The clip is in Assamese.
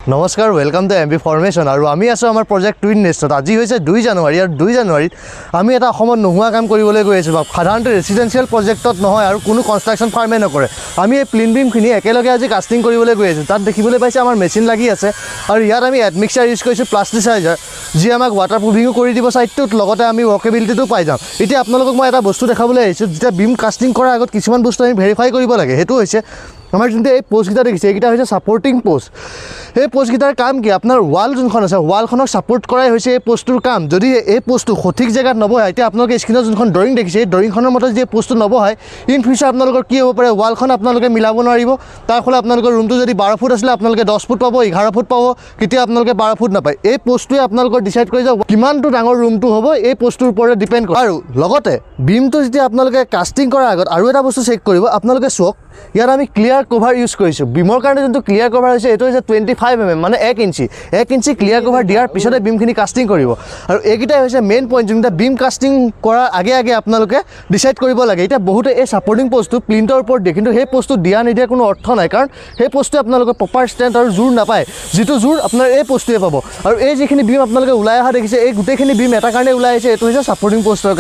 নমস্কাৰ welcome to M B formation আৰু আমি আছোঁ আমাৰ প্ৰজেক্ট টুইন নেষ্টত। আজি হৈছে 2 জানুৱাৰী আৰু 2 জানুৱাৰীত আমি এটা অসমত নোহোৱা কাম কৰিবলৈ গৈ আছোঁ। সাধাৰণতে ৰেচিডেঞ্চিয়েল প্ৰজেক্টত নহয় আৰু কোনো কনষ্ট্ৰাকশ্যন ফাৰ্মে নকৰে। আমি এই প্লিন বিমখিনি একেলগে আজি কাষ্টিং কৰিবলৈ গৈ আছোঁ। তাত দেখিবলৈ পাইছে আমাৰ মেচিন লাগি আছে আৰু ইয়াত আমি এডমিক্সাৰ ইউজ কৰিছোঁ প্লাষ্টিচাইজাৰ, যি আমাক ৱাটাৰ প্ৰুফিঙো কৰি দিব ছাইডটোত, লগতে আমি ৱৰ্কেবিলিটিটো পাই যাম। এতিয়া আপোনালোকক মই এটা বস্তু দেখাবলৈ আহিছোঁ। যেতিয়া বিম কাষ্টিং কৰাৰ আগত কিছুমান বস্তু আমি ভেৰিফাই কৰিব লাগে। সেইটো হৈছে আমাৰ যোনটো এই পোষ্টকেইটা দেখিছে, এইকেইটা হৈছে ছাপৰ্টিং পোষ্ট। এই পোষ্টকেইটাৰ কাম কি, আপোনাৰ ৱাল যোনখন আছে ৱালখনক ছাপৰ্ট কৰাই হৈছে এই পোষ্টটোৰ কাম। যদি এই পোষ্টটো সঠিক জেগাত নবহায়, এতিয়া আপোনালোকে স্ক্ৰীণত যোনখন ড্ৰয়িং দেখিছে, এই ড্ৰয়িংখনৰ মতে যদি পোষ্টটো নবহায়, ইন ফিউচাৰ আপোনালোকৰ কি হ'ব পাৰে, ৱালখন আপোনালোকে মিলাব নোৱাৰিব। তাৰ ফলত আপোনালোকৰ ৰুমটো যদি 12 ফুট আছিলে আপোনালোকে 10 ফুট পাব, 11 ফুট পাব, কেতিয়া আপোনালোকে 12 ফুট নাপায়। এই পোষ্টটোৱে আপোনালোকৰ ডিচাইড কৰি যে কিমানটো ডাঙৰ ৰুমটো হ'ব, এই পোষ্টটোৰ ওপৰত ডিপেণ্ড কৰে। আৰু লগতে বিমটো যেতিয়া আপোনালোকে কাষ্টিং কৰাৰ আগত আৰু এটা বস্তু চেক কৰিব, আপোনালোকে চাওক ইয়াত আমি ক্লিয়াৰ কভাৰ ইউজ কৰিছোঁ। বিমৰ কাৰণে যোনটো ক্লিয়াৰ কভাৰ হৈছে এইটো হৈছে 25 mm, মানে 1 ইঞ্চি ক্লিয়াৰ কভাৰ দিয়াৰ পিছতে বিমখিনি কাষ্টিং কৰিব। আৰু এইকেইটাই হৈছে মেইন পইণ্ট, যোনকেইটা বিম কাষ্টিং কৰাৰ আগে আগে আপোনালোকে ডিচাইড কৰিব লাগে। এতিয়া বহুতে এই ছাপৰ্টিং পোষ্টটো প্লিণ্টৰ ওপৰত দিয়ে, কিন্তু সেই পোষ্টটো দিয়া নিদিয়া কোনো অৰ্থ নাই, কাৰণ সেই পোষ্টটোৱে আপোনালোকে প্ৰপাৰ ষ্টেণ্ড আৰু জোৰ নাপায়। যিটো জোৰ আপোনাৰ এই পোষ্টটোৱে পাব। আৰু এই যিখিনি বিম আপোনালোকে ওলাই অহা দেখিছে, এই গোটেইখিনি বিম এটা কাৰণে ওলাই আহিছে, এইটো হৈছে ছাপৰ্টিং পোষ্টৰ কাৰণে।